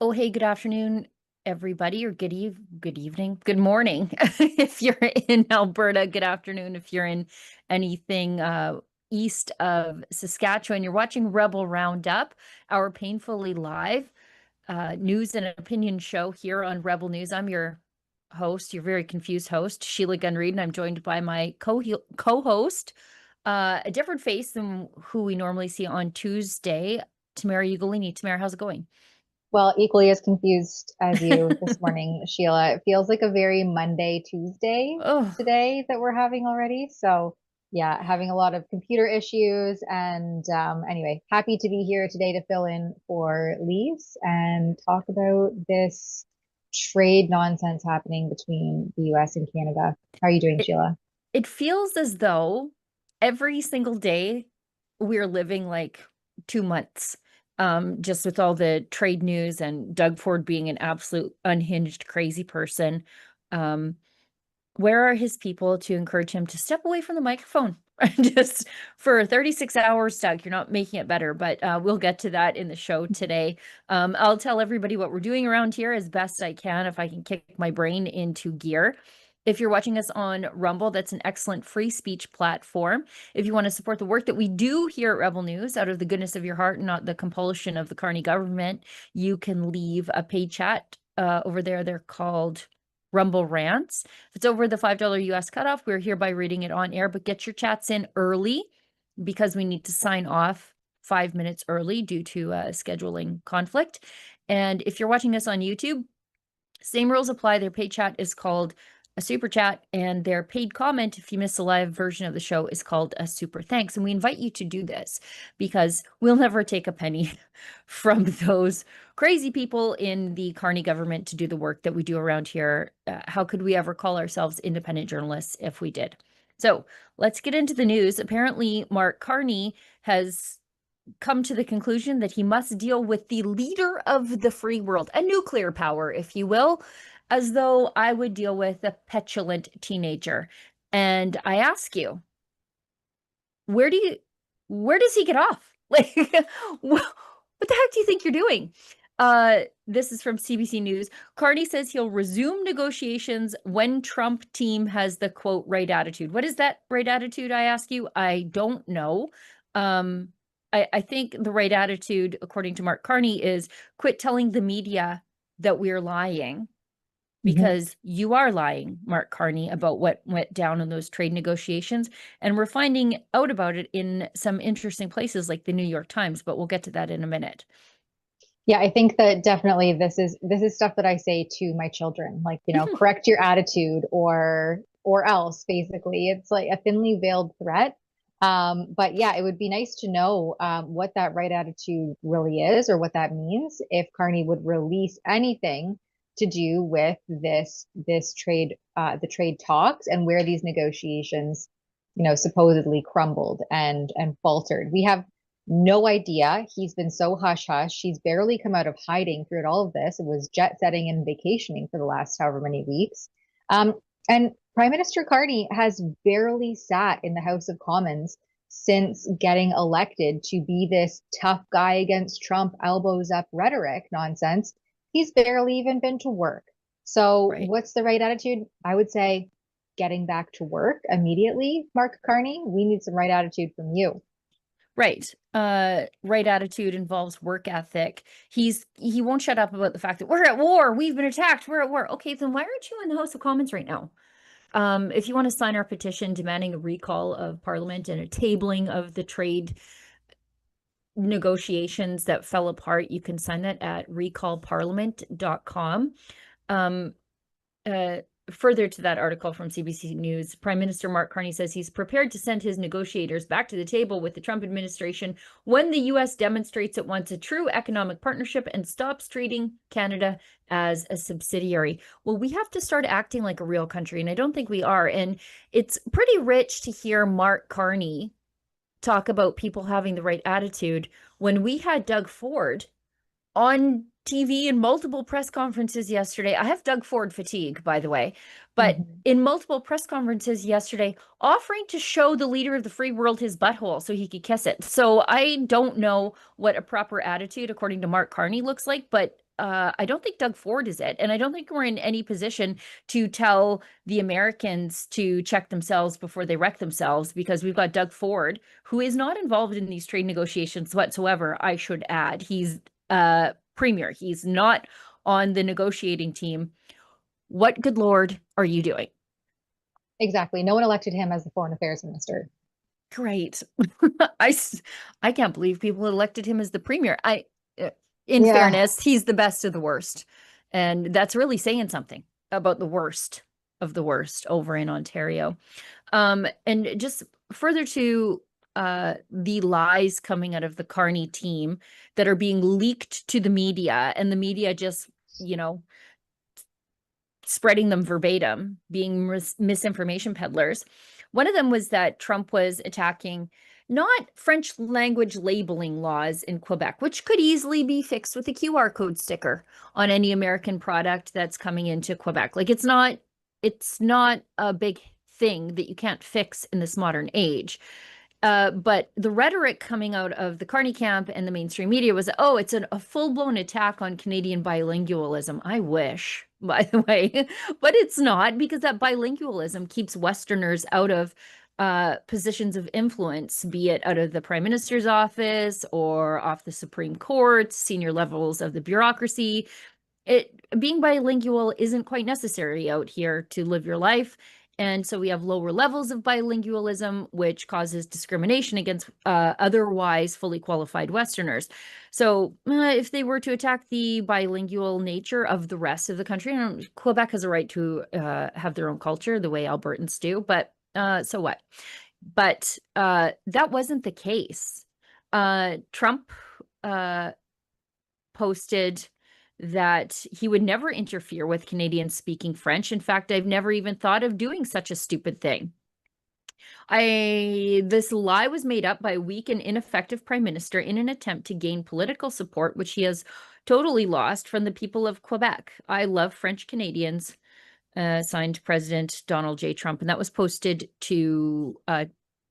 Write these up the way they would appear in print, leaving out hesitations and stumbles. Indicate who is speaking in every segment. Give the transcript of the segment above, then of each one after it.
Speaker 1: Oh, hey, good afternoon, everybody, or good evening, good morning. If you're in Alberta, good afternoon. If you're in anything east of Saskatchewan, you're watching Rebel Roundup, our painfully live news and opinion show here on Rebel News. I'm your host, your very confused host, Sheila Gunn-Reid, and I'm joined by my co-host, a different face than who we normally see on Tuesday, Tamara Ugolini. Tamara, how's it going?
Speaker 2: Well, equally as confused as you this morning, Sheila. It feels like a very Monday, Tuesday
Speaker 1: Oh,
Speaker 2: today that we're having already. So, yeah, having a lot of computer issues. And anyway, happy to be here today to fill in for Lise and talk about this trade nonsense happening between the US and Canada. How are you doing,
Speaker 1: it,
Speaker 2: Sheila?
Speaker 1: it feels as though every single day we're living like 2 months, just with all the trade news and Doug Ford being an absolute unhinged, crazy person. Um, where are his people to encourage him to step away from the microphone? Just for 36 hours, Doug, you're not making it better, but we'll get to that in the show today. I'll tell everybody what we're doing around here as best I can, if I can kick my brain into gear. If you're watching us on Rumble, that's an excellent free speech platform. If you want to support the work that we do here at Rebel News out of the goodness of your heart and not the compulsion of the Carney government, you can leave a paid chat over there. They're called Rumble Rants. If it's over the $5 US cutoff, we're hereby reading it on air, but get your chats in early because we need to sign off 5 minutes early due to a scheduling conflict. And if you're watching us on YouTube, same rules apply. Their paid chat is called a super chat, and their paid comment, if you miss a live version of the show, is called a super thanks. And we invite you to do this because we'll never take a penny from those crazy people in the Carney government to do the work that we do around here. How could we ever call ourselves independent journalists if we did? So let's get into the news. Apparently, Mark Carney has come to the conclusion that he must deal with the leader of the free world, a nuclear power, if you will, as though I would deal with a petulant teenager. And I ask you, where do you, where does he get off? Like, what the heck do you think you're doing? This is from CBC News. Carney says he'll resume negotiations when Trump team has the quote right attitude. What is that right attitude? I ask you. I don't know. Um, I think the right attitude, according to Mark Carney, is quit telling the media that we're lying
Speaker 2: Mhm.
Speaker 1: because you are lying, Mark Carney, about what went down in those trade negotiations. And we're finding out about it in some interesting places like the New York Times, but we'll get to that in a minute.
Speaker 2: Yeah, I think that definitely this is stuff that I say to my children, like,
Speaker 1: Mhm.
Speaker 2: correct your attitude or else basically. It's like a thinly veiled threat. But yeah, it would be nice to know what that right attitude really is or what that means if Carney would release anything to do with this trade the trade talks and where these negotiations, supposedly crumbled and faltered. We have no idea. He's been so hush hush. He's barely come out of hiding throughout all of this. It was jet setting and vacationing for the last however many weeks. And Prime Minister Carney has barely sat in the House of Commons since getting elected to be this tough guy against Trump, elbows up rhetoric nonsense. He's barely even been to work. So,
Speaker 1: Right.
Speaker 2: what's the right attitude? I would say getting back to work immediately, Mark Carney. We need some right attitude from you.
Speaker 1: Right. Right attitude involves work ethic. He won't shut up about the fact that we're at war, we've been attacked, we're at war. Okay, then why aren't you in the House of Commons right now? If you want to sign our petition demanding a recall of Parliament and a tabling of the trade negotiations that fell apart, you can sign that at recallparliament.com. Um, uh, Further to that article from CBC News, Prime Minister Mark Carney says he's prepared to send his negotiators back to the table with the Trump administration when the U.S. demonstrates it wants a true economic partnership and stops treating Canada as a subsidiary. Well, we have to start acting like a real country, and I don't think we are. And it's pretty rich to hear Mark Carney talk about people having the right attitude when we had Doug Ford on TV in multiple press conferences yesterday. I have Doug Ford fatigue, by the way, but
Speaker 2: Mhm.
Speaker 1: in multiple press conferences yesterday, offering to show the leader of the free world his butthole so he could kiss it. So I don't know what a proper attitude, according to Mark Carney, looks like, but I don't think Doug Ford is it. And I don't think we're in any position to tell the Americans to check themselves before they wreck themselves, because we've got Doug Ford, who is not involved in these trade negotiations whatsoever, I should add. He's premier. He's not on the negotiating team. What good Lord are you doing?
Speaker 2: Exactly. No one elected him as the foreign affairs minister.
Speaker 1: Great. I, I can't believe people elected him as the premier. Uh, in
Speaker 2: Yeah,
Speaker 1: fairness, he's the best of the worst. And that's really saying something about the worst of the worst over in Ontario. And just further to the lies coming out of the Carney team that are being leaked to the media, and the media just, you know, spreading them verbatim, being misinformation peddlers. One of them was that Trump was attacking not French language labeling laws in Quebec, which could easily be fixed with a QR code sticker on any American product that's coming into Quebec. Like it's not a big thing that you can't fix in this modern age. But the rhetoric coming out of the Carney camp and the mainstream media was, oh, it's a full-blown attack on Canadian bilingualism. I wish, by the way, but it's not, because that bilingualism keeps Westerners out of positions of influence, be it out of the Prime Minister's office or off the Supreme Court, senior levels of the bureaucracy. Being bilingual isn't quite necessary out here to live your life. And so we have lower levels of bilingualism, which causes discrimination against otherwise fully qualified Westerners. So if they were to attack the bilingual nature of the rest of the country, and Quebec has a right to have their own culture the way Albertans do, but so what? But that wasn't the case. Trump posted that he would never interfere with Canadians speaking French. In fact, I've never even thought of doing such a stupid thing. This lie was made up by a weak and ineffective prime minister in an attempt to gain political support, which he has totally lost from the people of Quebec. I love French Canadians, signed President Donald J. Trump, and that was posted to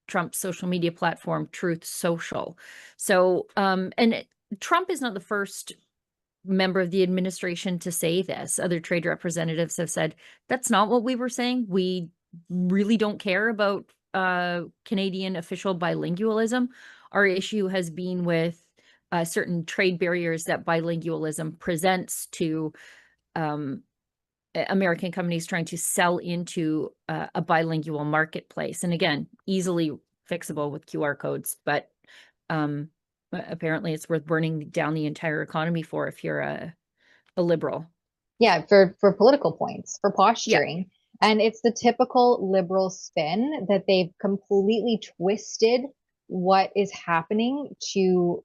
Speaker 1: Trump's social media platform, Truth Social. So, and Trump is not the first member of the administration to say this. Other trade representatives have said, that's not what we were saying. We really don't care about Canadian official bilingualism. Our issue has been with certain trade barriers that bilingualism presents to American companies trying to sell into a bilingual marketplace. And again, easily fixable with QR codes, but apparently it's worth burning down the entire economy for if you're a liberal.
Speaker 2: yeah, for political points, for
Speaker 1: Yeah,
Speaker 2: posturing. And it's the typical liberal spin that they've completely twisted what is happening to,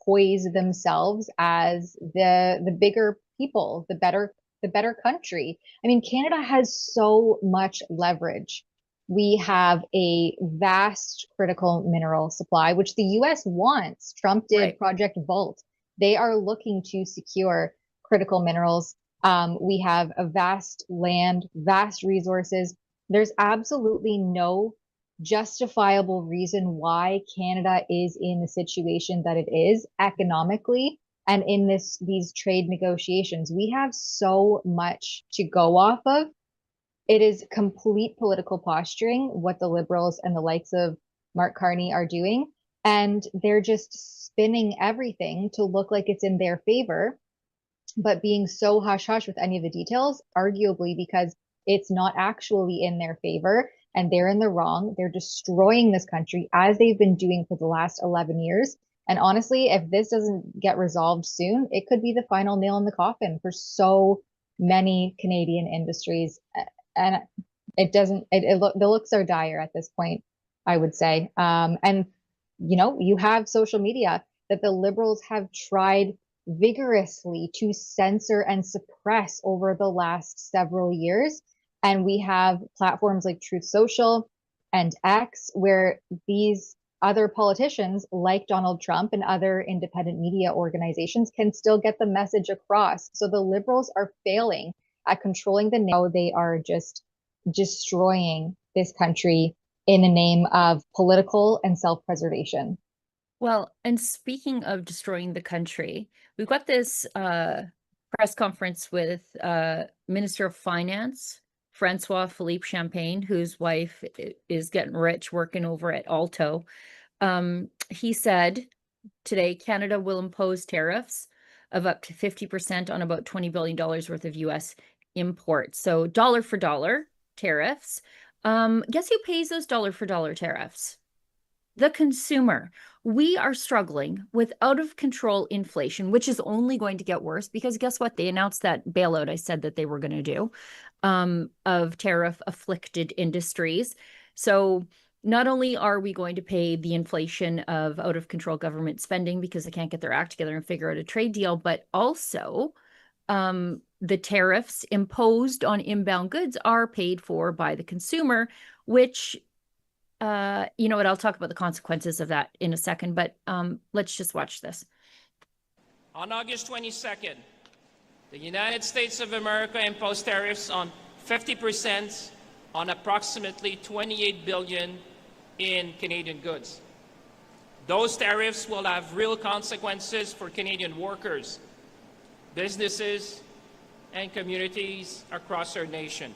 Speaker 2: poise themselves as the bigger people, the better country. I mean, Canada has so much leverage. We have a vast critical mineral supply, which the US wants. Trump did
Speaker 1: right.
Speaker 2: Project Vault. They are looking to secure critical minerals. We have a vast land, vast resources. There's absolutely no justifiable reason why Canada is in the situation that it is economically and in these trade negotiations. We have so much to go off of. It is complete political posturing what the liberals and the likes of Mark Carney are doing. And they're just spinning everything to look like it's in their favor, but being so hush hush with any of the details, arguably because it's not actually in their favor and they're in the wrong. They're destroying this country as they've been doing for the last 11 years. And honestly, if this doesn't get resolved soon, it could be the final nail in the coffin for so many Canadian industries. And it doesn't, the looks are dire at this point, I would say. And, you have social media that the liberals have tried vigorously to censor and suppress over the last several years. And we have platforms like Truth Social and X, where these other politicians, like Donald Trump and other independent media organizations, can still get the message across. So the liberals are failing at controlling the narrative. They are just destroying this country in the name of political and self preservation.
Speaker 1: Well, and speaking of destroying the country, we've got this press conference with Minister of Finance, Francois Philippe Champagne, whose wife is getting rich working over at Alto. He said today Canada will impose tariffs of up to 50% on about $20 billion worth of US imports. So dollar for dollar tariffs. Guess who pays those dollar for dollar tariffs? The consumer. We are struggling with out of control inflation, which is only going to get worse because guess what? They announced that bailout I said that they were going to do of tariff afflicted industries. So not only are we going to pay the inflation of out of control government spending because they can't get their act together and figure out a trade deal, but also the tariffs imposed on inbound goods are paid for by the consumer, which you know what? I'll talk about the consequences of that in a second, but let's just watch this.
Speaker 3: On August 22nd, the United States of America imposed tariffs on 50% on approximately $28 billion in Canadian goods. Those tariffs will have real consequences for Canadian workers, businesses, and communities across our nation.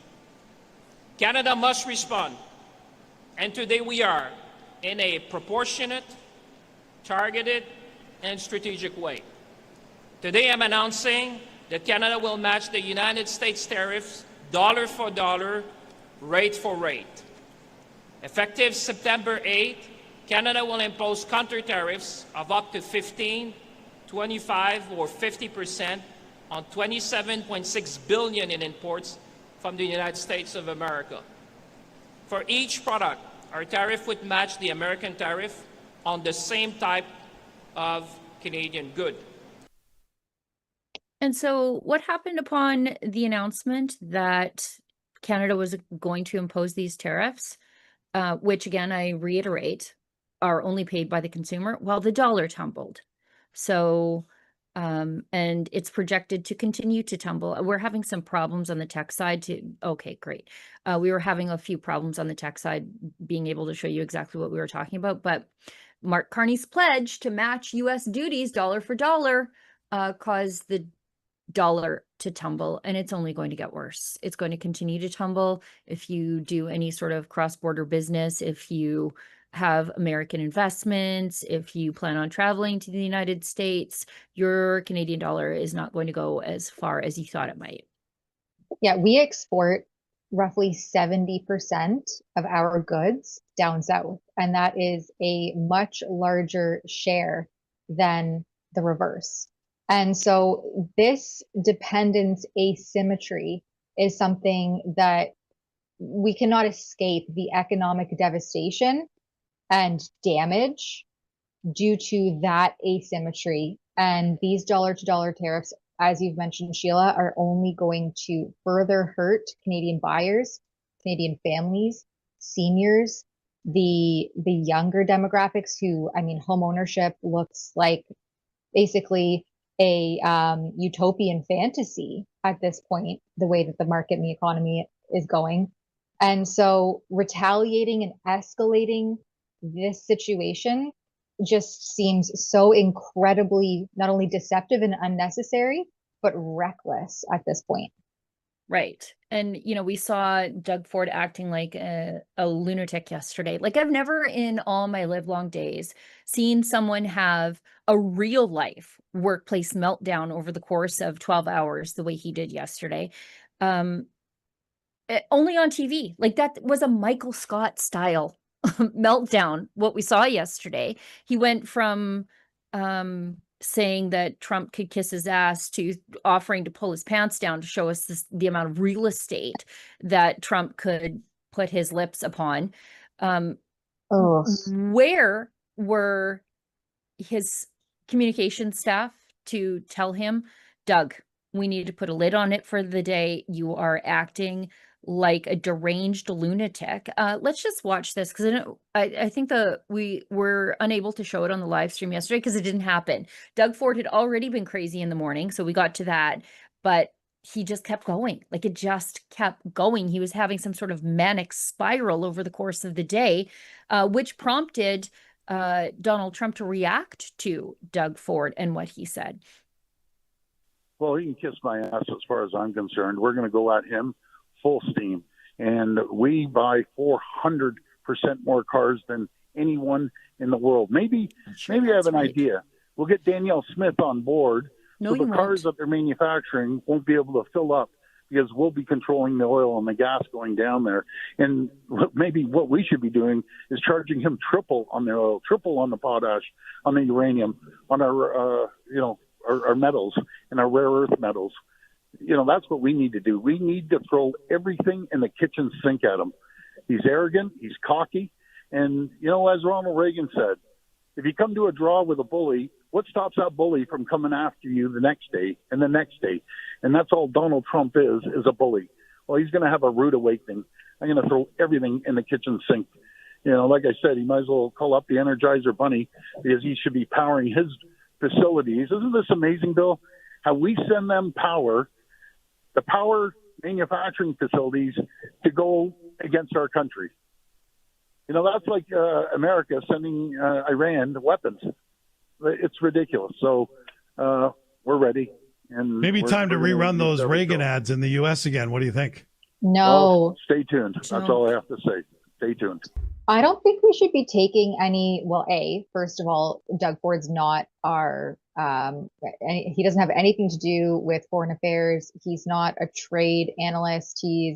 Speaker 3: Canada must respond. And today we are in a proportionate, targeted, and strategic way. Today I'm announcing that Canada will match the United States tariffs dollar for dollar, rate for rate. Effective September 8th, Canada will impose counter tariffs of up to 15, 25, or 50% on $27.6 billion in imports from the United States of America. For each product, our tariff would match the American tariff on the same type of Canadian good.
Speaker 1: And so, what happened upon the announcement that Canada was going to impose these tariffs, which again, I reiterate, are only paid by the consumer? Well, the dollar tumbled. So, and it's projected to continue to tumble. We're having some problems on the tech side too. Okay, great. We were having a few problems on the tech side, being able to show you exactly what we were talking about. But Mark Carney's pledge to match US duties dollar for dollar caused the dollar to tumble, and it's only going to get worse. It's going to continue to tumble if you do any sort of cross-border business, if you have American investments, if you plan on traveling to the United States, your Canadian dollar is not going to go as far as you thought it might.
Speaker 2: Yeah, we export roughly 70% of our goods down south, and that is a much larger share than the reverse. And so this dependence asymmetry is something that we cannot escape the economic devastation and damage due to that asymmetry. And these dollar to dollar tariffs, as you've mentioned, Sheila, are only going to further hurt Canadian buyers, Canadian families, seniors, the younger demographics who, I mean, home ownership looks like basically a utopian fantasy at this point, the way that the market and the economy is going. And so retaliating and escalating this situation just seems so incredibly not only deceptive and unnecessary, but reckless at this point.
Speaker 1: Right. And, you know, we saw Doug Ford acting like a lunatic yesterday. Like, I've never in all my live long days seen someone have a real life workplace meltdown over the course of 12 hours the way he did yesterday. Only on TV. Like, that was a Michael Scott style meltdown, what we saw yesterday. He went from saying that Trump could kiss his ass to offering to pull his pants down to show us the amount of real estate that Trump could put his lips upon. Where were his communication staff to tell him, Doug, we need to put a lid on it for the day. You are acting like a deranged lunatic. Let's just watch this because I think we were unable to show it on the live stream yesterday because it didn't happen. Doug Ford had already been crazy in the morning, so we got to that, but he just kept going. Like, it just kept going. He was having some sort of manic spiral over the course of the day, which prompted Donald Trump to react to Doug Ford and what he said?
Speaker 4: Well, he can kiss my ass as far as I'm concerned. We're going to go at him full steam. And we buy 400% more cars than anyone in the world. Maybe I have an idea. We'll get Danielle Smith on board.
Speaker 1: No,
Speaker 4: so the cars that they're manufacturing won't be able to fill up because we'll be controlling the oil and the gas going down there. And maybe what we should be doing is charging him triple on the oil, triple on the potash, on the uranium, on our, our metals and our rare earth metals. That's what we need to do. We need to throw everything in the kitchen sink at him. He's arrogant. He's cocky. And, as Ronald Reagan said, if you come to a draw with a bully, what stops that bully from coming after you the next day and the next day? And that's all Donald Trump is a bully. Well, he's going to have a rude awakening. I'm going to throw everything in the kitchen sink. Like I said, he might as well call up the Energizer Bunny because he should be powering his facilities. Isn't this amazing, Bill? How we send them power, the power manufacturing facilities to go against our country. That's like America sending Iran weapons. It's ridiculous. So we're ready. And
Speaker 5: maybe time to rerun those Reagan ads in the U.S. again. What do you think?
Speaker 2: No.
Speaker 4: Well, stay tuned. That's all I have to say. Stay tuned.
Speaker 2: I don't think we should be taking any, first of all, Doug Ford's not our, he doesn't have anything to do with foreign affairs. He's not a trade analyst. He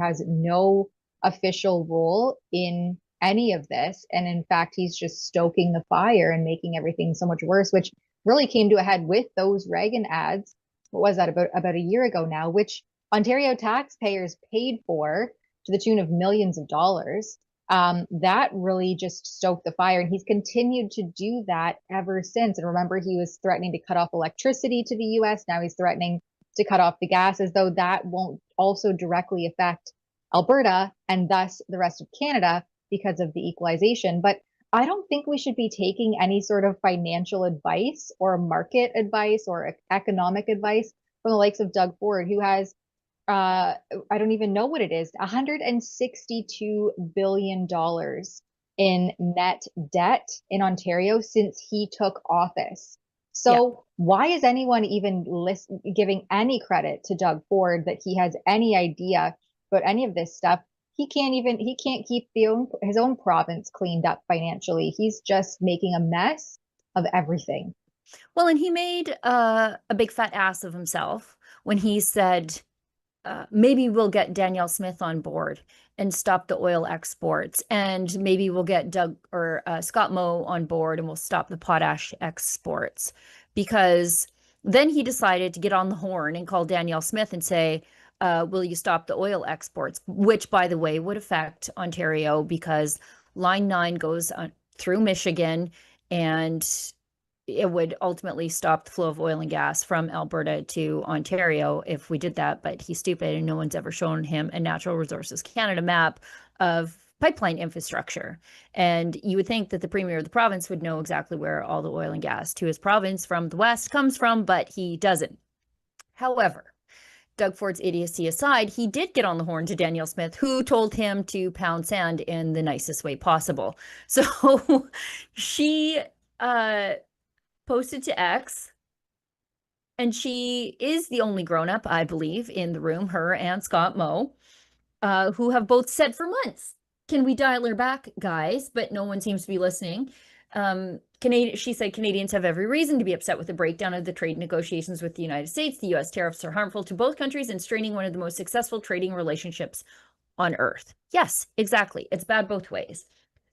Speaker 2: has no official role in any of this. And in fact, he's just stoking the fire and making everything so much worse, which really came to a head with those Reagan ads. What was that, about a year ago now, which Ontario taxpayers paid for to the tune of millions of dollars. That really just stoked the fire. And he's continued to do that ever since. And remember, he was threatening to cut off electricity to the US. Now he's threatening to cut off the gas, as though that won't also directly affect Alberta and thus the rest of Canada because of the equalization. But I don't think we should be taking any sort of financial advice or market advice or economic advice from the likes of Doug Ford, who has I don't even know what it is, $162 billion in net debt in Ontario since he took office. So why is anyone even giving any credit to Doug Ford that he has any idea about any of this stuff? He can't keep his own province cleaned up financially. He's just making a mess of everything.
Speaker 1: Well, and he made a big fat ass of himself when he said, maybe we'll get Danielle Smith on board and stop the oil exports. And maybe we'll get Scott Moe on board and we'll stop the potash exports. Because then he decided to get on the horn and call Danielle Smith and say, will you stop the oil exports? Which, by the way, would affect Ontario because Line 9 goes through Michigan, and it would ultimately stop the flow of oil and gas from Alberta to Ontario if we did that. But he's stupid, and no one's ever shown him a Natural Resources Canada map of pipeline infrastructure. And you would think that the premier of the province would know exactly where all the oil and gas to his province from the west comes from, but he doesn't. However, Doug Ford's idiocy aside, he did get on the horn to Danielle Smith, who told him to pound sand in the nicest way possible. So she posted to X, and she is the only grown-up, I believe, in the room, her and Scott Moe, who have both said for months, can we dial her back, guys? But no one seems to be listening. She said Canadians have every reason to be upset with the breakdown of the trade negotiations with the United States. The U.S. tariffs are harmful to both countries and straining one of the most successful trading relationships on earth. Yes, exactly. It's bad both ways.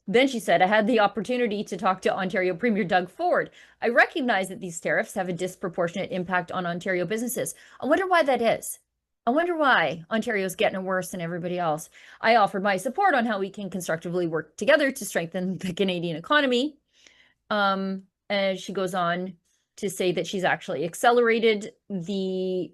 Speaker 1: Then she said, I had the opportunity to talk to Ontario Premier Doug Ford. I recognize that these tariffs have a disproportionate impact on Ontario businesses. I wonder why that is. I wonder why Ontario's getting it worse than everybody else. I offered my support on how we can constructively work together to strengthen the Canadian economy. And she goes on to say that she's actually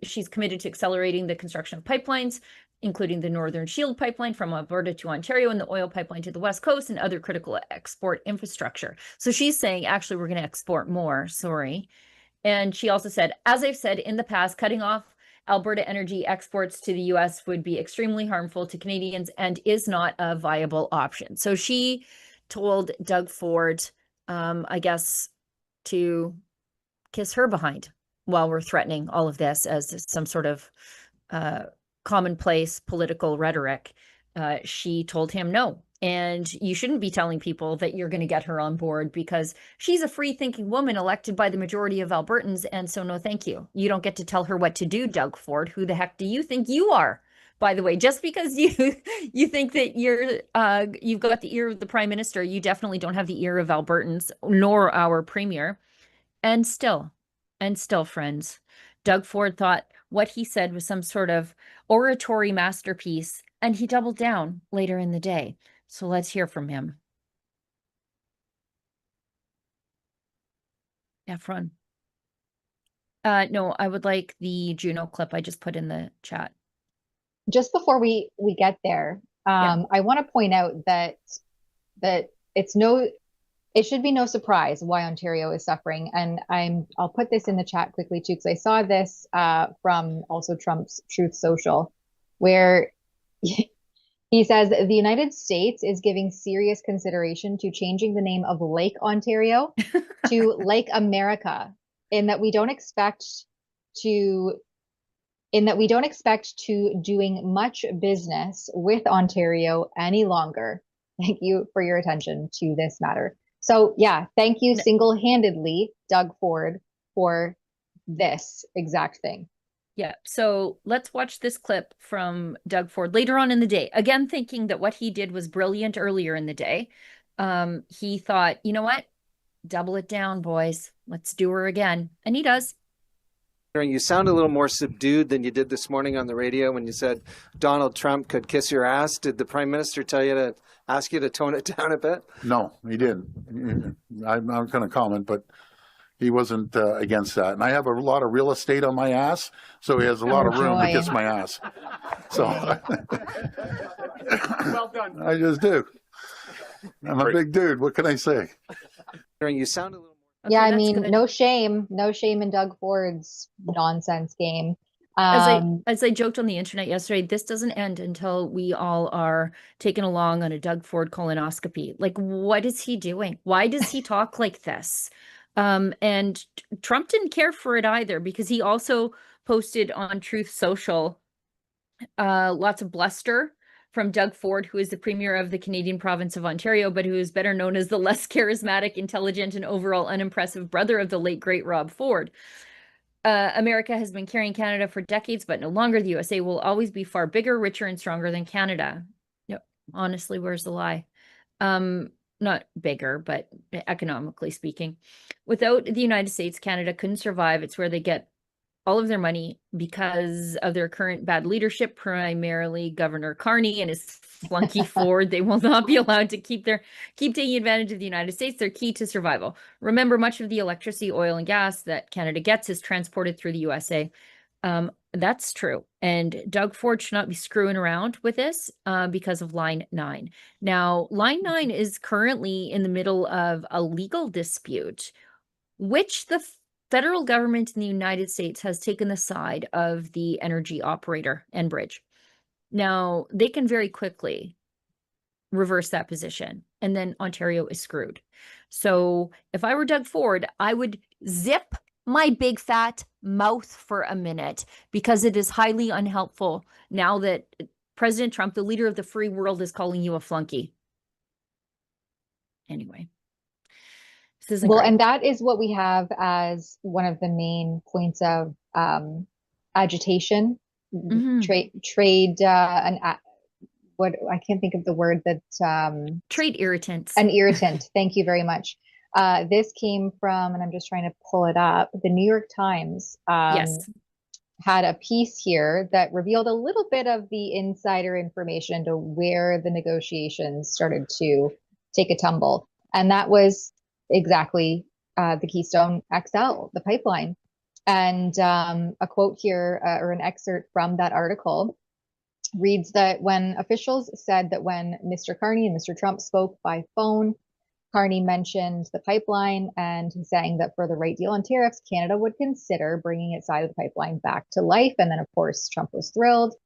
Speaker 1: she's committed to accelerating the construction of pipelines, including the Northern Shield pipeline from Alberta to Ontario and the oil pipeline to the West Coast and other critical export infrastructure. So she's saying, actually, we're going to export more, sorry. And she also said, as I've said in the past, cutting off Alberta energy exports to the US would be extremely harmful to Canadians and is not a viable option. So she told Doug Ford, I guess, to kiss her behind while we're threatening all of this as some sort of commonplace political rhetoric. She told him no. And you shouldn't be telling people that you're going to get her on board because she's a free thinking woman elected by the majority of Albertans. And so, no, thank you. You don't get to tell her what to do, Doug Ford. Who the heck do you think you are? By the way, just because you think that you've got the ear of the prime minister, you definitely don't have the ear of Albertans nor our premier. And still, friends, Doug Ford thought what he said was some sort of oratory masterpiece, and he doubled down later in the day. So let's hear from him. Efron. No, I would like the Juno clip I just put in the chat.
Speaker 2: Just before we get there, I want to point out that it should be no surprise why Ontario is suffering. And I'll put this in the chat quickly too, because I saw this from also Trump's Truth Social, where he says the United States is giving serious consideration to changing the name of Lake Ontario to Lake America, in that we don't expect to doing much business with Ontario any longer. Thank you for your attention to this matter. So yeah, thank you single-handedly, Doug Ford, for this exact thing.
Speaker 1: Yeah, so let's watch this clip from Doug Ford later on in the day. Again, thinking that what he did was brilliant earlier in the day. He thought, you know what? Double it down, boys. Let's do her again. And he does.
Speaker 6: You sound a little more subdued than you did this morning on the radio when you said Donald Trump could kiss your ass. Did the prime minister tell you to ask you to tone it down a bit?
Speaker 4: No, he didn't. I'm not going to comment, but he wasn't against that. And I have a lot of real estate on my ass, so he has a lot of room to kiss my ass. So
Speaker 6: well done.
Speaker 4: I just do. I'm a big dude. What can I say?
Speaker 6: You sound a little.
Speaker 1: Okay,
Speaker 2: yeah, I mean,
Speaker 1: good.
Speaker 2: no shame in Doug Ford's nonsense game.
Speaker 1: As I joked on the internet yesterday, this doesn't end until we all are taken along on a Doug Ford colonoscopy. Like, what is he doing? Why does he talk like this? And Trump didn't care for it either, because he also posted on Truth Social lots of bluster from Doug Ford, who is the premier of the Canadian province of Ontario, but who is better known as the less charismatic, intelligent, and overall unimpressive brother of the late, great Rob Ford. America has been carrying Canada for decades, but no longer. The USA will always be far bigger, richer, and stronger than Canada. Yep. Honestly, where's the lie? Not bigger, but economically speaking. Without the United States, Canada couldn't survive. It's where they get all of their money because of their current bad leadership, primarily Governor Carney and his flunky Ford. They will not be allowed to keep taking advantage of the United States. They're key to survival. Remember, much of the electricity, oil, and gas that Canada gets is transported through the USA. That's true. And Doug Ford should not be screwing around with this because of Line 9. Now, Line 9 is currently in the middle of a legal dispute, which the federal government in the United States has taken the side of the energy operator, Enbridge. Now, they can very quickly reverse that position, and then Ontario is screwed. So if I were Doug Ford, I would zip my big fat mouth for a minute, because it is highly unhelpful now that President Trump, the leader of the free world, is calling you a flunky. Anyway.
Speaker 2: Well,
Speaker 1: great.
Speaker 2: And that is what we have as one of the main points of agitation, trade, what I can't think of the word that
Speaker 1: trade irritants.
Speaker 2: An irritant. Thank you very much. This came from, and I'm just trying to pull it up. The New York Times
Speaker 1: yes.
Speaker 2: had a piece here that revealed a little bit of the insider information into where the negotiations started to take a tumble, and that was exactly the Keystone XL, the pipeline. And a quote here, or an excerpt from that article, reads that when officials said that when Mr. Carney and Mr. Trump spoke by phone, Carney mentioned the pipeline and saying that for the right deal on tariffs, Canada would consider bringing its side of the pipeline back to life. And then, of course, Trump was thrilled.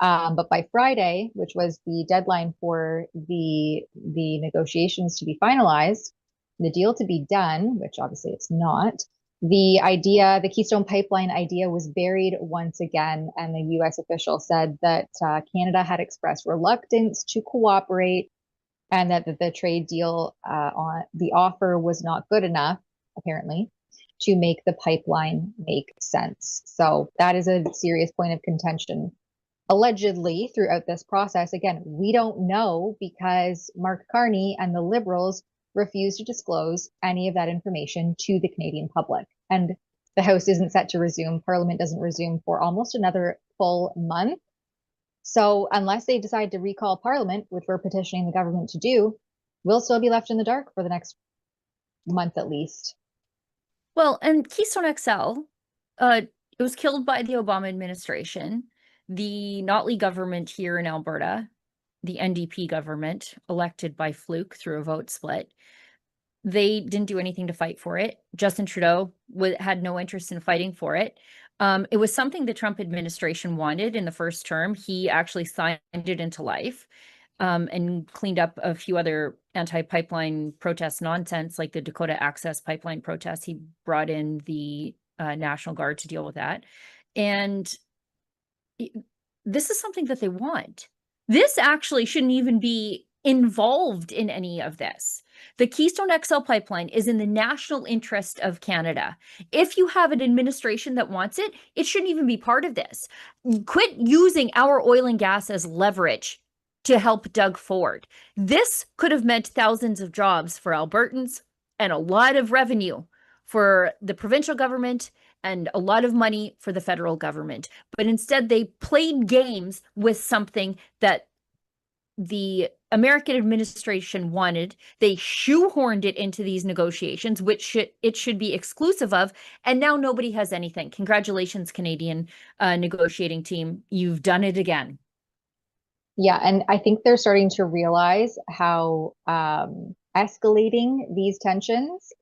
Speaker 2: But by Friday, which was the deadline for the negotiations to be finalized, the deal to be done, which obviously it's not, the Keystone Pipeline idea was buried once again, and the U.S. official said that Canada had expressed reluctance to cooperate, and that the trade deal on the offer was not good enough, apparently, to make the pipeline make sense. So that is a serious point of contention. Allegedly, throughout this process, again, we don't know because Mark Carney and the Liberals refused to disclose any of that information to the Canadian public. And the House isn't set to resume. Parliament doesn't resume for almost another full month. So unless they decide to recall Parliament, which we're petitioning the government to do, we'll still be left in the dark for the next month at least.
Speaker 1: Well, and Keystone XL, it was killed by the Obama administration. The Notley government here in Alberta, the NDP government, elected by fluke through a vote split, they didn't do anything to fight for it. Justin Trudeau had no interest in fighting for it. It was something the Trump administration wanted in the first term. He actually signed it into life, and cleaned up a few other anti-pipeline protest nonsense, like the Dakota Access Pipeline protests. He brought in the National Guard to deal with that. And this is something that they want. This actually shouldn't even be involved in any of this. The Keystone XL pipeline is in the national interest of Canada. If you have an administration that wants it, it shouldn't even be part of this. Quit using our oil and gas as leverage to help Doug Ford. This could have meant thousands of jobs for Albertans and a lot of revenue for the provincial government and a lot of money for the federal government. But instead, they played games with something that the American administration wanted. They shoehorned it into these negotiations, which it should be exclusive of. And now nobody has anything. Congratulations, Canadian negotiating team. You've done it again.
Speaker 2: Yeah, and I think they're starting to realize how escalating these tensions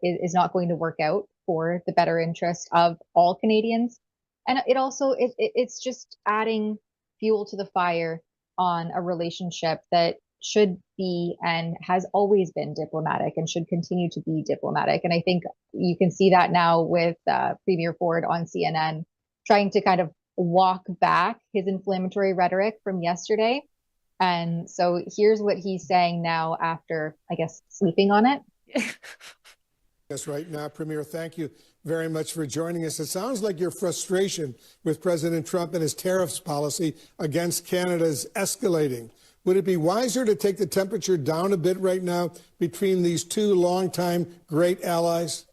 Speaker 2: is not going to work out for the better interest of all Canadians. And it also it's just adding fuel to the fire on a relationship that should be and has always been diplomatic and should continue to be diplomatic. And I think you can see that now with Premier Ford on CNN trying to kind of walk back his inflammatory rhetoric from yesterday. And so here's what he's saying now after, I guess, sleeping on it.
Speaker 7: Yes, right now, Premier, thank you very much for joining us. It sounds like your frustration with President Trump and his tariffs policy against Canada is escalating. Would it be wiser to take the temperature down a bit right now between these two longtime great allies?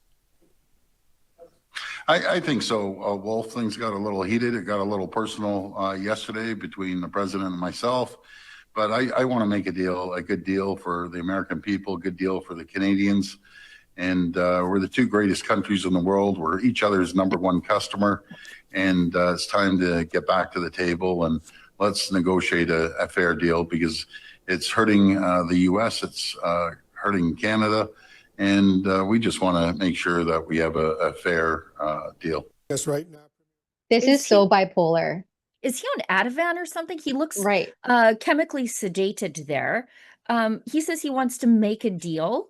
Speaker 8: I think so, Wolf. Things got a little heated. It got a little personal yesterday between the president and myself. But I want to make a good deal for the American people, a good deal for the Canadians. And we're the two greatest countries in the world. We're each other's number one customer. And it's time to get back to the table and let's negotiate a fair deal because it's hurting the U.S., it's hurting Canada. And we just want to make sure that we have a fair deal.
Speaker 7: Yes, right now.
Speaker 2: This is so bipolar.
Speaker 1: Is he on Ativan or something? He looks
Speaker 2: right.
Speaker 1: Chemically sedated there. He says he wants to make a deal.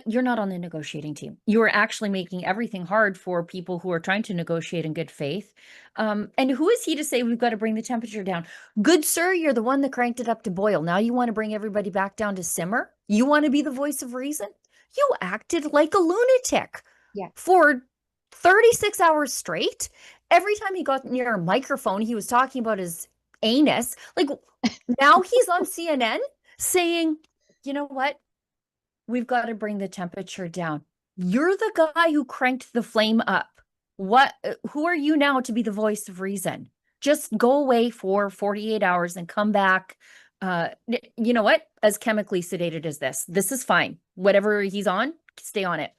Speaker 1: You're not on the negotiating team. You are actually making everything hard for people who are trying to negotiate in good faith. And who is he to say we've got to bring the temperature down? Good sir, you're the one that cranked it up to boil. Now you want to bring everybody back down to simmer? You want to be the voice of reason? You acted like a lunatic for 36 hours straight. Every time he got near a microphone, he was talking about his anus. Like now he's on CNN saying, you know what? We've got to bring the temperature down. You're the guy who cranked the flame up. Who are you now to be the voice of reason? Just go away for 48 hours and come back. You know what? As chemically sedated as this is fine. Whatever he's on, stay on it.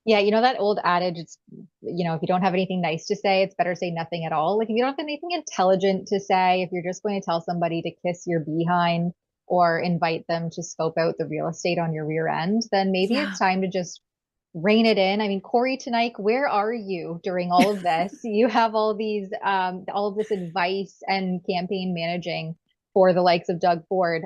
Speaker 2: Yeah, you know that old adage, it's, you know, if you don't have anything nice to say, it's better say nothing at all. Like if you don't have anything intelligent to say, if you're just going to tell somebody to kiss your behind or invite them to scope out the real estate on your rear end, then maybe it's time to just rein it in. I mean, Corey Tonight, where are you during all of this? You have all of this advice and campaign managing for the likes of Doug Ford.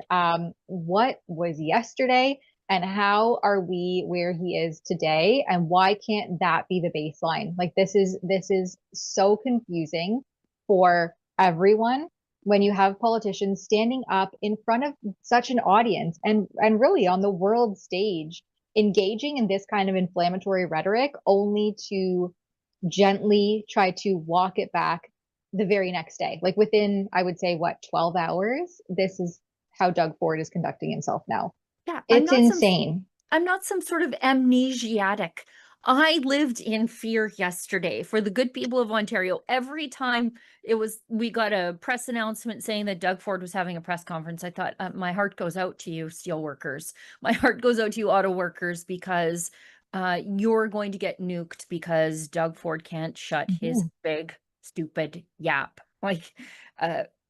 Speaker 2: What was yesterday, and how are we where he is today? And why can't that be the baseline? Like, this is so confusing for everyone when you have politicians standing up in front of such an audience and really on the world stage engaging in this kind of inflammatory rhetoric only to gently try to walk it back the very next day. Like within, I would say, what, 12 hours? This is how Doug Ford is conducting himself now.
Speaker 1: Yeah,
Speaker 2: It's insane.
Speaker 1: I'm not some sort of amnesiac. I lived in fear yesterday for the good people of Ontario. Every time we got a press announcement saying that Doug Ford was having a press conference, I thought, my heart goes out to you, steel workers. My heart goes out to you, auto workers, because you're going to get nuked because Doug Ford can't shut his big, stupid yap. Like,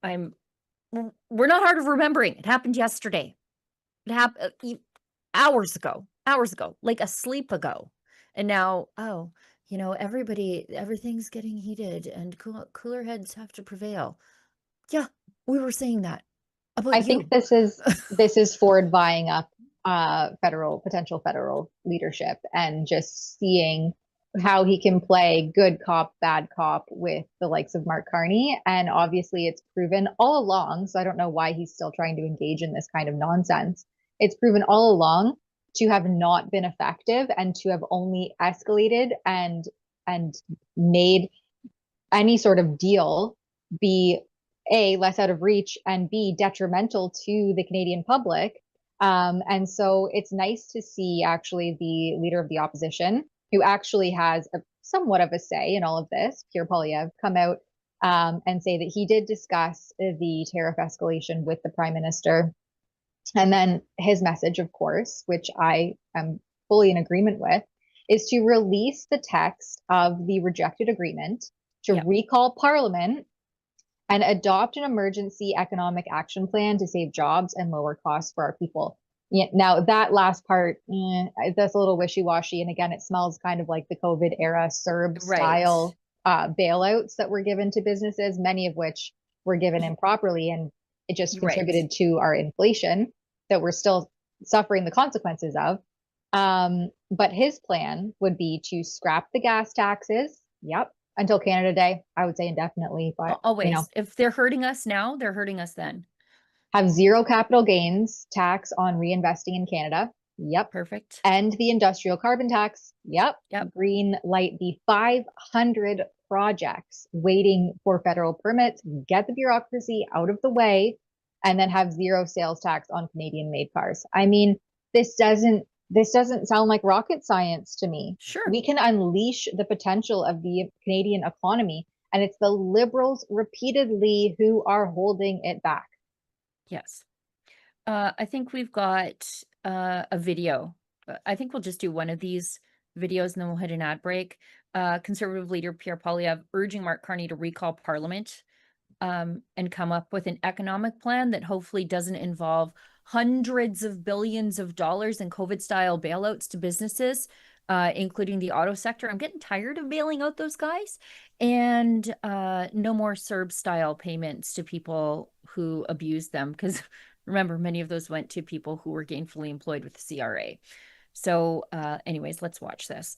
Speaker 1: we're not hard of remembering. It happened yesterday. It happened hours ago, like a sleep ago. And now, oh, everything's getting heated and cooler heads have to prevail. Yeah, we were saying that about
Speaker 2: I
Speaker 1: you.
Speaker 2: think this is Ford buying up potential federal leadership and just seeing how he can play good cop, bad cop with the likes of Mark Carney. And obviously it's proven all along, so I don't know why he's still trying to engage in this kind of nonsense. It's proven all along to have not been effective and to have only escalated and made any sort of deal be A, less out of reach, and B, detrimental to the Canadian public. And so it's nice to see actually the leader of the opposition, who actually has somewhat of a say in all of this, Pierre Poilievre, come out and say that he did discuss the tariff escalation with the Prime Minister. And then his message, of course, which I am fully in agreement with, is to release the text of the rejected agreement, to recall Parliament, and adopt an emergency economic action plan to save jobs and lower costs for our people. Yeah, now, that last part, that's a little wishy-washy. And again, it smells kind of like the COVID era CERB style bailouts that were given to businesses, many of which were given improperly. And it just contributed to our inflation that we're still suffering the consequences of. But his plan would be to scrap the gas taxes. Yep. Until Canada Day, I would say indefinitely. But
Speaker 1: always, if they're hurting us now, they're hurting us then.
Speaker 2: Have zero capital gains tax on reinvesting in Canada. Yep.
Speaker 1: Perfect.
Speaker 2: End the industrial carbon tax. Yep. Green light the 500 projects waiting for federal permits, get the bureaucracy out of the way, and then have zero sales tax on Canadian made cars. I mean, this doesn't sound like rocket science to me.
Speaker 1: Sure.
Speaker 2: We can unleash the potential of the Canadian economy, and it's the Liberals repeatedly who are holding it back.
Speaker 1: Yes. I think we've got a video. I think we'll just do one of these videos and then we'll hit an ad break. Conservative leader Pierre Poilievre urging Mark Carney to recall Parliament and come up with an economic plan that hopefully doesn't involve hundreds of billions of dollars in COVID-style bailouts to businesses, including the auto sector. I'm getting tired of bailing out those guys. And no more CERB-style payments to people who abuse them, because remember, many of those went to people who were gainfully employed with the CRA. So anyways, let's watch this.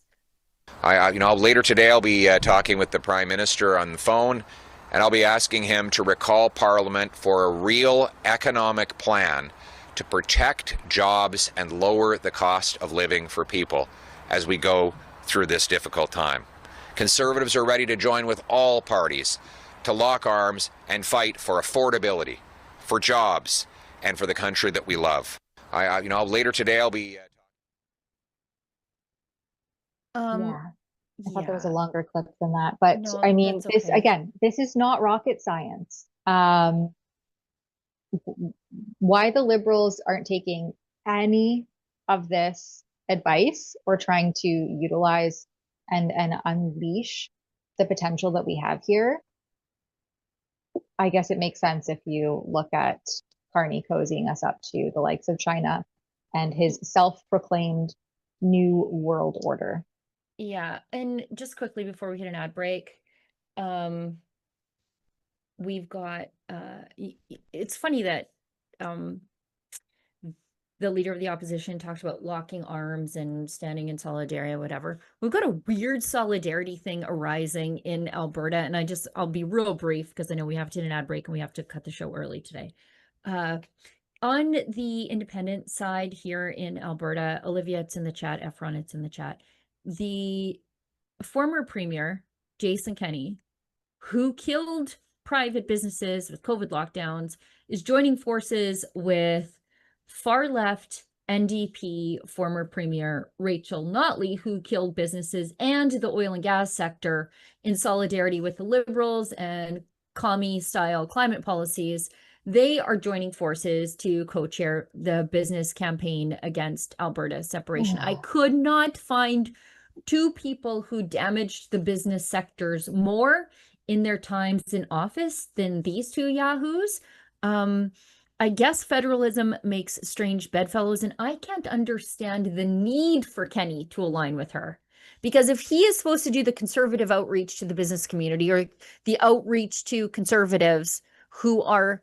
Speaker 9: Later today, I'll be talking with the Prime Minister on the phone, and I'll be asking him to recall Parliament for a real economic plan to protect jobs and lower the cost of living for people as we go through this difficult time. Conservatives are ready to join with all parties to lock arms and fight for affordability, for jobs, and for the country that we love. Later today I'll be.
Speaker 2: I thought there was a longer clip than that, but
Speaker 1: No,
Speaker 2: I mean,
Speaker 1: that's okay.
Speaker 2: this is not rocket science. Why the Liberals aren't taking any of this advice or trying to utilize and unleash the potential that we have here, I guess it makes sense if you look at Carney cozying us up to the likes of China and his self-proclaimed new world order.
Speaker 1: Yeah, and just quickly before we hit an ad break, we've got it's funny that the leader of the opposition talked about locking arms and standing in solidarity or whatever. We've got a weird solidarity thing arising in Alberta, and I'll be real brief because I know we have to hit an ad break and we have to cut the show early today. On the independent side here in Alberta, Olivia, it's in the chat, Efron, it's in the chat. The former premier, Jason Kenney, who killed private businesses with COVID lockdowns, is joining forces with far left NDP former premier Rachel Notley, who killed businesses and the oil and gas sector in solidarity with the Liberals and commie-style climate policies. They are joining forces to co-chair the business campaign against Alberta separation. I could not find two people who damaged the business sectors more in their times in office than these two yahoos. I guess federalism makes strange bedfellows, and I can't understand the need for Kenney to align with her. Because if he is supposed to do the conservative outreach to the business community or the outreach to conservatives who are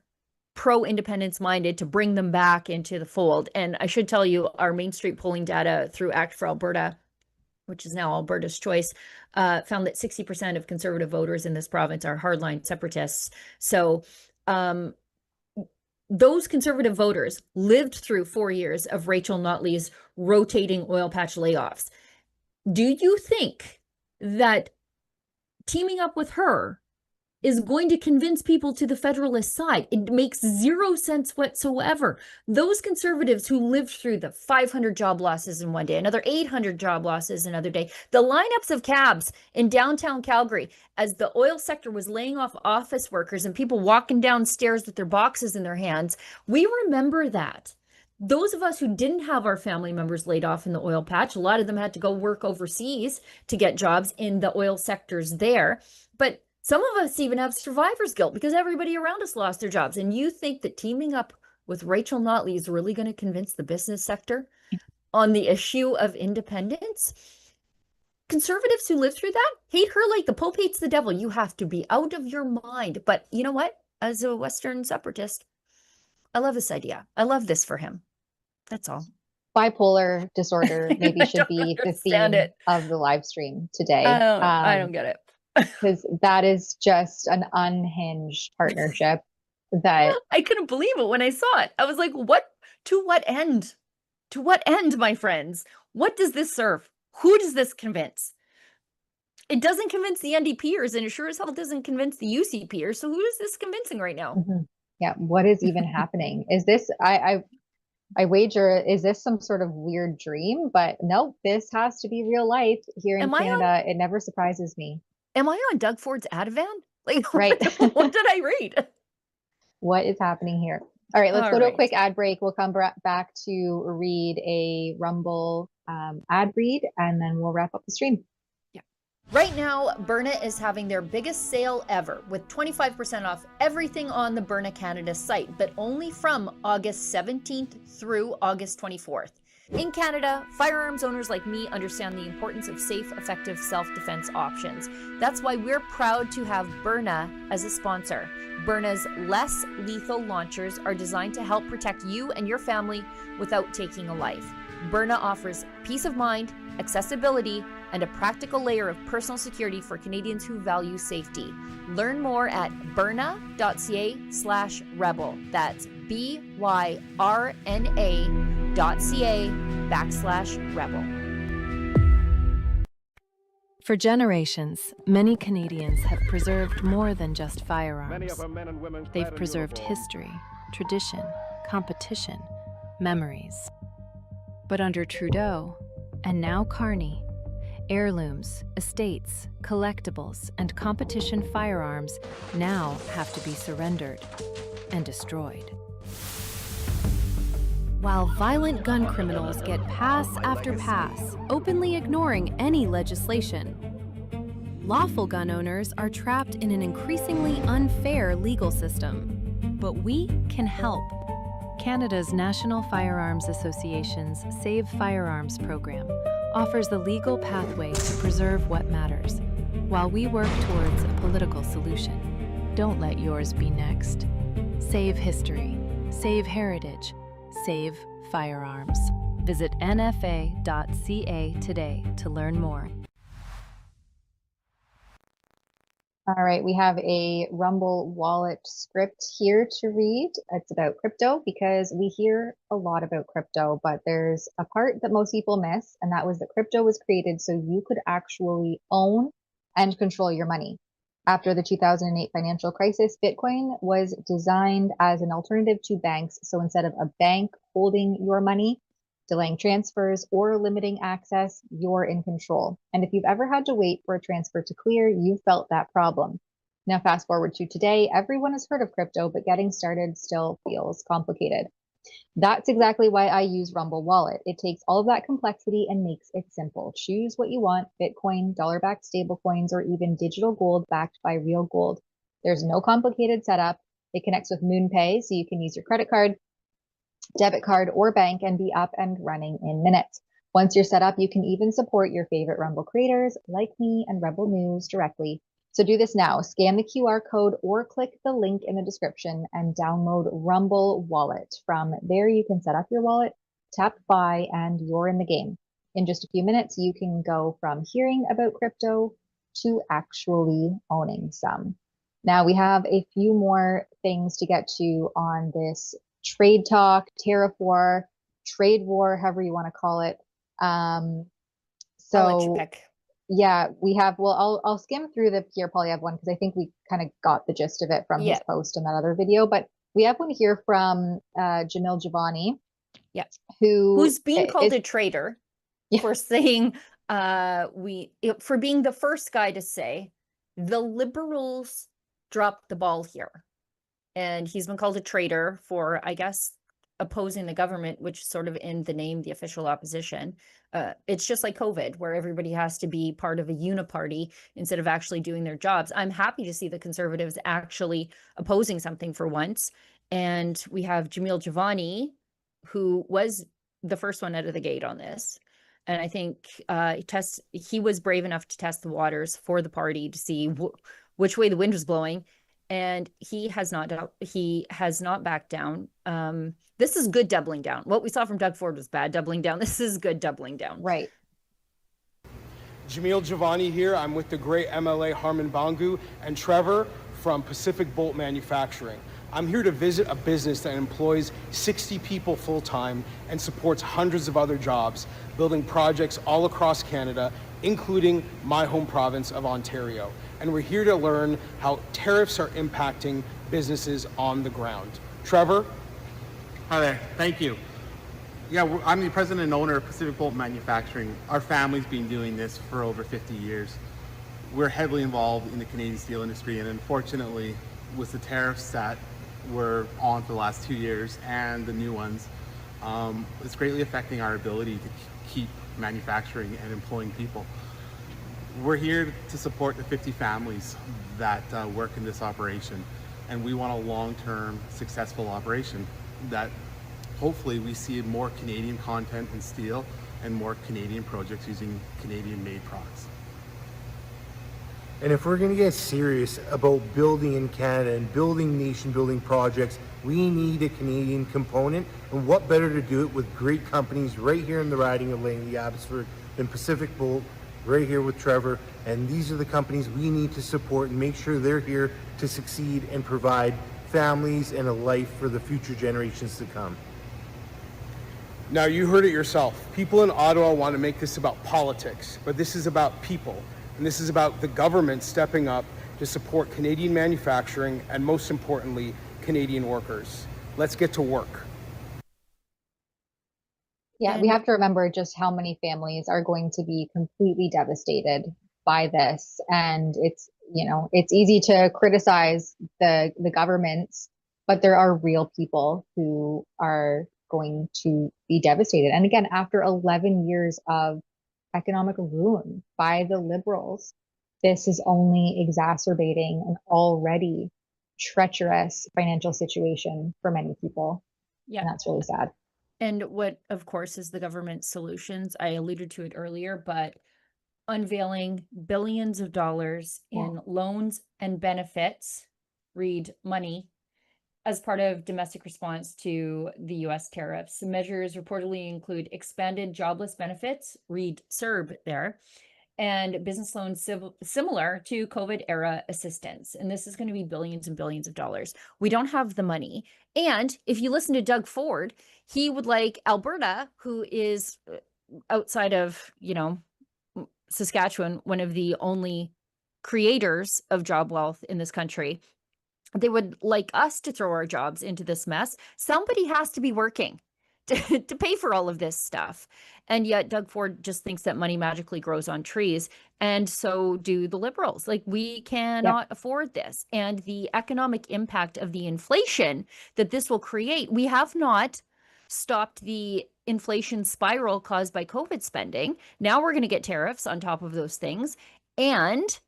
Speaker 1: pro-independence minded to bring them back into the fold, and I should tell you, our Main Street polling data through Act for Alberta, which is now Alberta's Choice, found that 60% of conservative voters in this province are hardline separatists. So those conservative voters lived through 4 years of Rachel Notley's rotating oil patch layoffs. Do you think that teaming up with her is going to convince people to the Federalist side? It makes zero sense whatsoever. Those conservatives who lived through the 500 job losses in one day, another 800 job losses another day, the lineups of cabs in downtown Calgary as the oil sector was laying off office workers and people walking downstairs with their boxes in their hands, we remember that. Those of us who didn't have our family members laid off in the oil patch, a lot of them had to go work overseas to get jobs in the oil sectors there. But some of us even have survivor's guilt because everybody around us lost their jobs. And you think that teaming up with Rachel Notley is really going to convince the business sector on the issue of independence? Conservatives who lived through that hate her like the Pope hates the devil. You have to be out of your mind. But you know what? As a Western separatist, I love this idea. I love this for him. That's all.
Speaker 2: Bipolar disorder maybe should be the theme of the live stream today.
Speaker 1: I don't get it.
Speaker 2: Because that is just an unhinged partnership that
Speaker 1: I couldn't believe it when I saw it. I was like, what? To what end? To what end, my friends? What does this serve? Who does this convince? It doesn't convince the NDPers, and it sure as hell doesn't convince the UCPers. So who is this convincing right now?
Speaker 2: Yeah, what is even happening? Is this, I wager, is this some sort of weird dream? But nope, this has to be real life here in Canada. It never surprises me.
Speaker 1: Am I on Doug Ford's Ativan? Like,
Speaker 2: right.
Speaker 1: What did I read?
Speaker 2: What is happening here? All right, let's go to a quick ad break. We'll come back to read a Rumble ad read, and then we'll wrap up the stream.
Speaker 1: Right now, Byrna is having their biggest sale ever with 25% off everything on the Byrna Canada site, but only from August 17th through August 24th. In Canada, firearms owners like me understand the importance of safe, effective self-defense options. That's why we're proud to have Byrna as a sponsor. Byrna's less lethal launchers are designed to help protect you and your family without taking a life. Byrna offers peace of mind, accessibility, and a practical layer of personal security for Canadians who value safety. Learn more at byrna.ca/rebel. That's BYRNA.ca/rebel.
Speaker 10: For generations, many Canadians have preserved more than just firearms. They've preserved history, tradition, competition, memories. But under Trudeau, and now Carney, heirlooms, estates, collectibles, and competition firearms now have to be surrendered and destroyed. While violent gun criminals get pass after pass, openly ignoring any legislation, lawful gun owners are trapped in an increasingly unfair legal system. But we can help. Canada's National Firearms Association's Save Firearms program offers the legal pathway to preserve what matters, while we work towards a political solution. Don't let yours be next. Save history, save heritage, save firearms. Visit nfa.ca today to learn more.
Speaker 2: All right, we have a Rumble Wallet script here to read. It's about crypto because we hear a lot about crypto, but there's a part that most people miss, and that was that crypto was created so you could actually own and control your money. After the 2008 financial crisis, Bitcoin was designed as an alternative to banks. So instead of a bank holding your money, delaying transfers, or limiting access, you're in control. And if you've ever had to wait for a transfer to clear, you felt that problem. Now, fast forward to today, everyone has heard of crypto, but getting started still feels complicated. That's exactly why I use Rumble Wallet. It takes all of that complexity and makes it simple. Choose what you want: Bitcoin, dollar-backed stablecoins, or even digital gold backed by real gold. There's no complicated setup. It connects with MoonPay, so you can use your credit card, debit card, or bank and be up and running in minutes. Once you're set up, you can even support your favorite Rumble creators like me and Rebel News directly. So do this now. Scan the QR code or click the link in the description and download Rumble Wallet. From there, you can set up your wallet, tap buy, and you're in the game. In just a few minutes, you can go from hearing about crypto to actually owning some. Now, we have a few more things to get to on this trade talk, tariff war, trade war, however you want to call it.
Speaker 1: I'll let you pick.
Speaker 2: Yeah, we have, well, I'll skim through the Pierre Poilievre one because I think we kind of got the gist of it from his post in that other video. But we have one here from Jamil Javani.
Speaker 1: Yeah.
Speaker 2: Who's
Speaker 1: being called a traitor for saying, for being the first guy to say the Liberals dropped the ball here. And he's been called a traitor for, I guess, opposing the government, which is sort of in the name, the official opposition. It's just like COVID, where everybody has to be part of a uniparty instead of actually doing their jobs. I'm happy to see the Conservatives actually opposing something for once. And we have Jamil Javani, who was the first one out of the gate on this. And I think he was brave enough to test the waters for the party to see which way the wind was blowing. And he has not backed down. This is good doubling down. What we saw from Doug Ford was bad doubling down. This is good doubling down.
Speaker 2: Right.
Speaker 11: Jamil Javani here. I'm with the great MLA Harman Bangu and Trevor from Pacific Bolt Manufacturing. I'm here to visit a business that employs 60 people full-time and supports hundreds of other jobs, building projects all across Canada, including my home province of Ontario. And we're here to learn how tariffs are impacting businesses on the ground. Trevor?
Speaker 12: Hi there, thank you. Yeah, I'm the president and owner of Pacific Bolt Manufacturing. Our family's been doing this for over 50 years. We're heavily involved in the Canadian steel industry, and unfortunately, with the tariffs that were on for the last 2 years and the new ones, it's greatly affecting our ability to keep manufacturing and employing people. We're here to support the 50 families that work in this operation, and we want a long-term successful operation that hopefully we see more Canadian content in steel and more Canadian projects using Canadian-made products.
Speaker 13: And if we're going to get serious about building in Canada and building nation-building projects, we need a Canadian component. And what better to do it with great companies right here in the riding of Langley Abbotsford than Pacific Bolt, right here with Trevor. And these are the companies we need to support and make sure they're here to succeed and provide families and a life for the future generations to come.
Speaker 11: Now, you heard it yourself. People in Ottawa want to make this about politics, but this is about people. And this is about the government stepping up to support Canadian manufacturing and, most importantly, Canadian workers. Let's get to work.
Speaker 2: Yeah, we have to remember just how many families are going to be completely devastated by this. And it's, you know, it's easy to criticize the governments, but there are real people who are going to be devastated. And again, after 11 years of economic ruin by the Liberals, this is only exacerbating an already treacherous financial situation for many people.
Speaker 1: Yeah.
Speaker 2: And that's really sad.
Speaker 1: And what, of course, is the government's solutions? I alluded to it earlier, but unveiling billions of dollars in loans and benefits, read money, as part of domestic response to the US tariffs. The measures reportedly include expanded jobless benefits, read CERB there, and business loans similar to COVID era assistance. And this is going to be billions and billions of dollars. We don't have the money. And if you listen to Doug Ford, he would like Alberta, who is outside of, Saskatchewan, one of the only creators of job wealth in this country. They would like us to throw our jobs into this mess. Somebody has to be working to pay for all of this stuff. And yet Doug Ford just thinks that money magically grows on trees. And so do the Liberals. Like, we cannot afford this. And the economic impact of the inflation that this will create, we have not stopped the inflation spiral caused by COVID spending. Now we're going to get tariffs on top of those things. And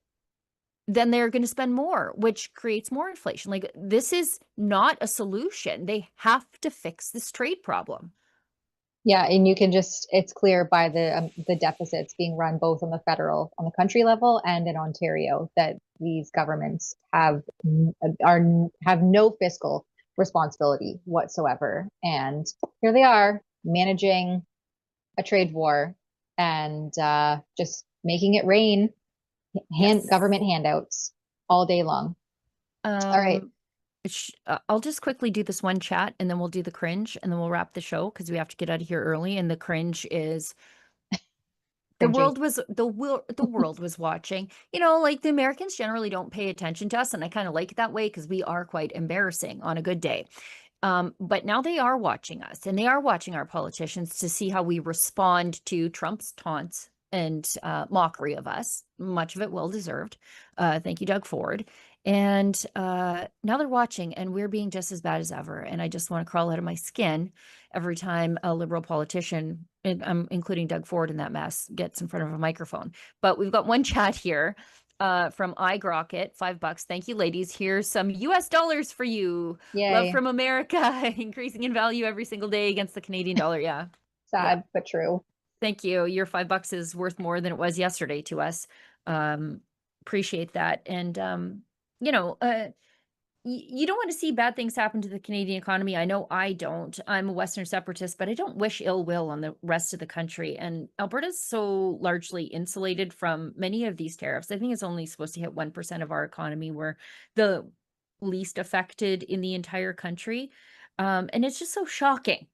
Speaker 1: then they're going to spend more, which creates more inflation. Like, this is not a solution. They have to fix this trade problem.
Speaker 2: Yeah, and you can it's clear by the deficits being run both on the country level and in Ontario, that these governments have no fiscal responsibility whatsoever. And here they are managing a trade war and just making it rain. Government handouts all day long. All right.
Speaker 1: I'll just quickly do this one chat, and then we'll do the cringe, and then we'll wrap the show because we have to get out of here early. And the cringe is the world was watching. Like, the Americans generally don't pay attention to us, and I kind of like it that way because we are quite embarrassing on a good day. But now they are watching us, and they are watching our politicians to see how we respond to Trump's taunts and mockery of us. Much of it well-deserved. Thank you, Doug Ford. And now they're watching, and we're being just as bad as ever. And I just want to crawl out of my skin every time a Liberal politician, and I'm including Doug Ford in that mess, gets in front of a microphone. But we've got one chat here from iGrocket, $5. Thank you, ladies. Here's some US dollars for you.
Speaker 2: Yay.
Speaker 1: Love from America, increasing in value every single day against the Canadian dollar. Yeah.
Speaker 2: Sad, but true.
Speaker 1: Thank you. Your $5 is worth more than it was yesterday to us. Appreciate that. And, you don't want to see bad things happen to the Canadian economy. I know I don't. I'm a Western separatist, but I don't wish ill will on the rest of the country. And Alberta's so largely insulated from many of these tariffs. I think it's only supposed to hit 1% of our economy. We're the least affected in the entire country. And it's just so shocking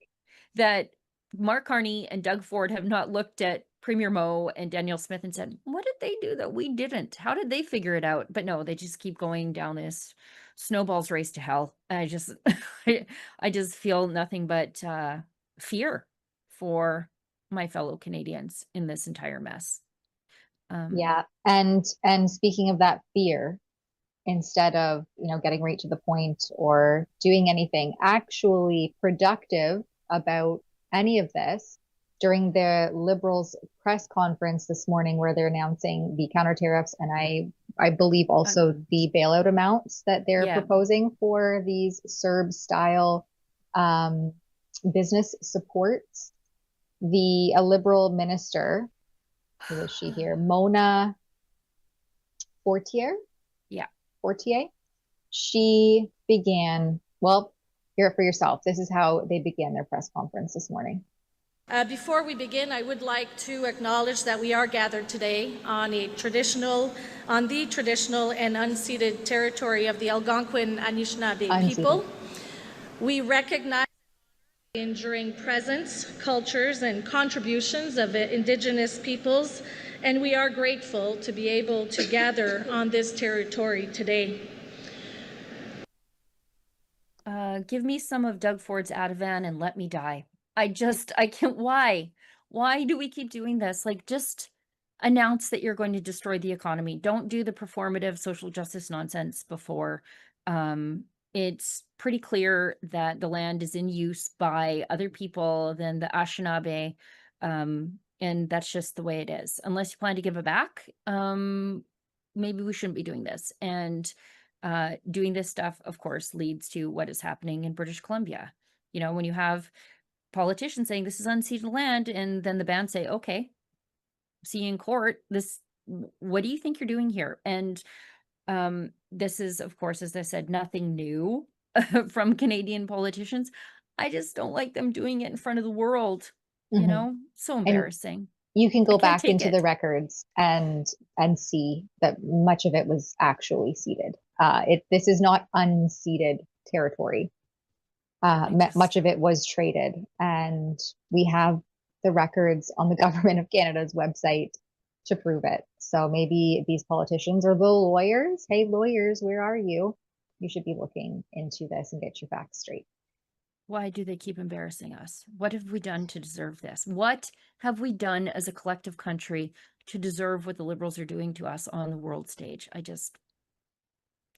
Speaker 1: that Mark Carney and Doug Ford have not looked at Premier Moe and Danielle Smith and said, what did they do that we didn't? How did they figure it out? But no, they just keep going down this snowball's race to hell. I just feel nothing but fear for my fellow Canadians in this entire mess.
Speaker 2: Yeah. And speaking of that fear, instead of, getting right to the point or doing anything actually productive about any of this, during the Liberals press conference this morning, where they're announcing the counter tariffs and I believe also the bailout amounts that they're proposing for these CERB style business supports, a Liberal minister, who is she here? Mona Fortier? Yeah. Fortier. She began, well, hear it for yourself. This is how they began their press conference this morning.
Speaker 14: Before we begin, I would like to acknowledge that we are gathered today on the traditional and unceded territory of the Algonquin Anishinaabe people. We recognize the enduring presence, cultures, and contributions of Indigenous peoples, and we are grateful to be able to gather on this territory today.
Speaker 1: Give me some of Doug Ford's Ativan and let me die. I can't. Why do we keep doing this? Like, just announce that you're going to destroy the economy. Don't do the performative social justice nonsense before. It's pretty clear that the land is in use by other people than the Anishinaabe. And that's just the way it is. Unless you plan to give it back, maybe we shouldn't be doing this. And doing this stuff, of course, leads to what is happening in British Columbia. You know, when you have politicians saying this is unceded land, and then the band say, okay, see you in court. What do you think you're doing here? And this is, of course, as I said, nothing new from Canadian politicians. I just don't like them doing it in front of the world. You know, so embarrassing.
Speaker 2: You can go back
Speaker 1: take
Speaker 2: into the records and see that much of it was actually ceded. This is not unceded territory. Much of it was traded, and we have the records on the Government of Canada's website to prove it. So maybe these politicians or the lawyers, hey lawyers, where are you? You should be looking into this and get your facts straight.
Speaker 1: Why do they keep embarrassing us? What have we done to deserve this? What have we done as a collective country to deserve what the Liberals are doing to us on the world stage?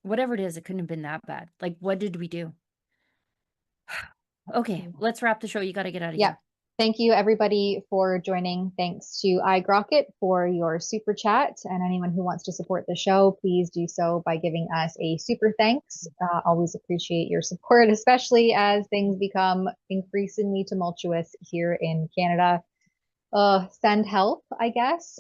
Speaker 1: Whatever it is, it couldn't have been that bad. Like, what did we do? Okay, let's wrap the show. You got to get out of here.
Speaker 2: Thank you, everybody, for joining. Thanks to iGrocket for your super chat. And anyone who wants to support the show, please do so by giving us a super thanks. Always appreciate your support, especially as things become increasingly tumultuous here in Canada. Send help, I guess.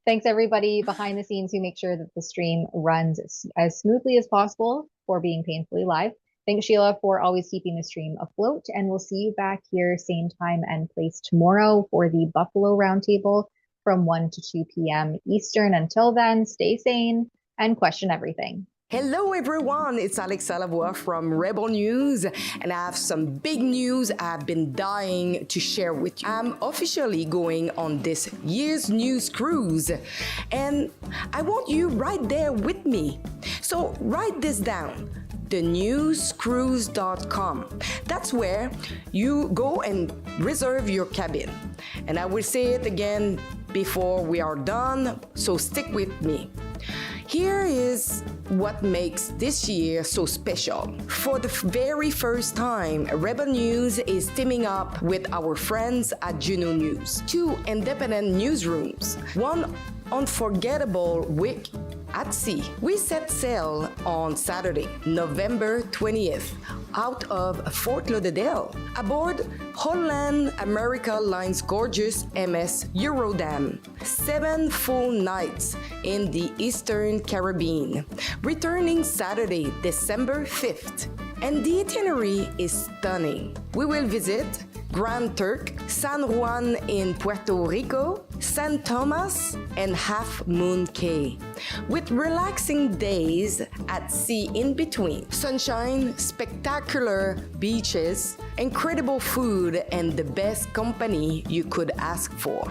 Speaker 2: Thanks, everybody behind the scenes who make sure that the stream runs as smoothly as possible for being painfully live. Thanks, Sheila, for always keeping the stream afloat. And we'll see you back here, same time and place tomorrow for the Buffalo Roundtable from 1 to 2 p.m. Eastern. Until then, stay sane and question everything.
Speaker 15: Hello everyone, it's Alexa Lavoie from Rebel News, and I have some big news I've been dying to share with you. I'm officially going on this year's news cruise, and I want you right there with me. So write this down, thenewscruise.com. That's where you go and reserve your cabin. And I will say it again before we are done, so stick with me. Here is what makes this year so special. For the very first time, Rebel News is teaming up with our friends at Juno News. 2 independent newsrooms, 1 unforgettable week at sea. We set sail on Saturday, November 20th, out of Fort Lauderdale, aboard Holland America Line's gorgeous MS Eurodam. 7 full nights in the Eastern Caribbean, returning Saturday, December 5th. And the itinerary is stunning. We will visit Grand Turk, San Juan in Puerto Rico, San Thomas, and Half Moon Cay, with relaxing days at sea in between. Sunshine, spectacular beaches, incredible food, and the best company you could ask for.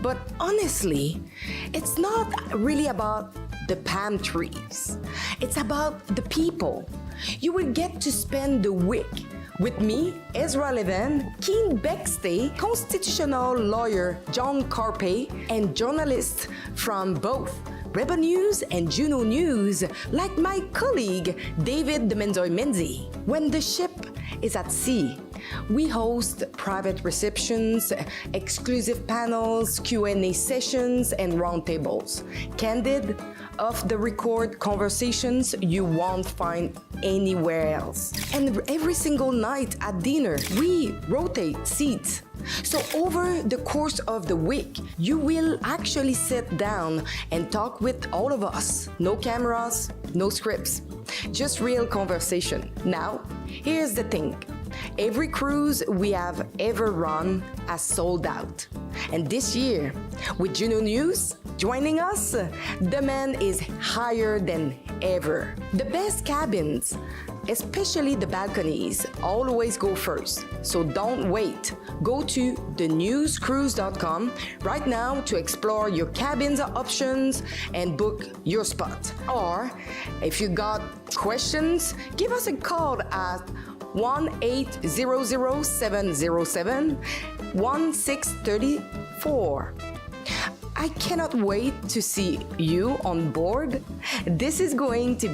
Speaker 15: But honestly, it's not really about the palm trees. It's about the people. You will get to spend the week with me, Ezra Levin, Keen Bextay, constitutional lawyer John Carpay, and journalists from both Rebel News and Juno News, like my colleague David de Menzoy-Menzi. When the ship is at sea, we host private receptions, exclusive panels, Q&A sessions, and roundtables. Candid, off-the-record conversations you won't find anywhere else. And every single night at dinner, we rotate seats. So over the course of the week, you will actually sit down and talk with all of us. No cameras, no scripts, just real conversation. Now, here's the thing. Every cruise we have ever run has sold out. And this year, with Juno News joining us, demand is higher than ever. The best cabins, especially the balconies, always go first. So don't wait. Go to thenewscruise.com right now to explore your cabins options and book your spot. Or if you got questions, give us a call at 1-800-707-1634. I cannot wait to see you on board. This is going to